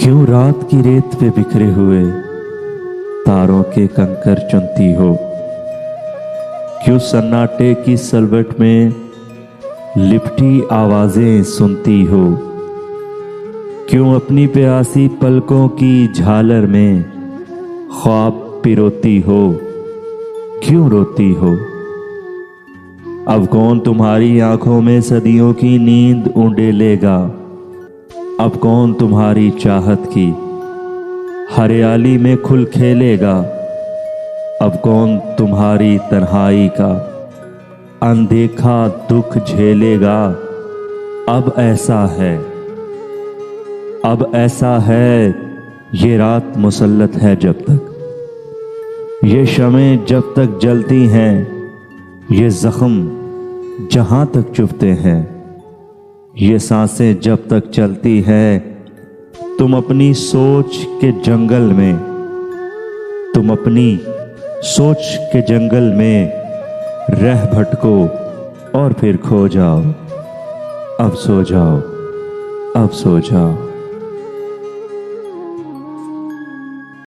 क्यों रात की रेत पे बिखरे हुए तारों के कंकर चुनती हो? क्यों सन्नाटे की सलवट में लिपटी आवाजें सुनती हो? क्यों अपनी प्यासी पलकों की झालर में ख्वाब पिरोती हो? क्यों रोती हो? अब कौन तुम्हारी आंखों में सदियों की नींद उंडेलेगा? अब कौन तुम्हारी चाहत की हरियाली में खुल खेलेगा? अब कौन तुम्हारी तन्हाई का अनदेखा दुख झेलेगा? अब ऐसा है, अब ऐसा है, ये रात मुसल्लत है जब तक, ये शमें जब तक जलती हैं, ये जख्म जहां तक चुभते हैं, ये सांसें जब तक चलती हैं, तुम अपनी सोच के जंगल में, तुम अपनी सोच के जंगल में रह भटको और फिर खो जाओ। अब सो जाओ, अब सो जाओ।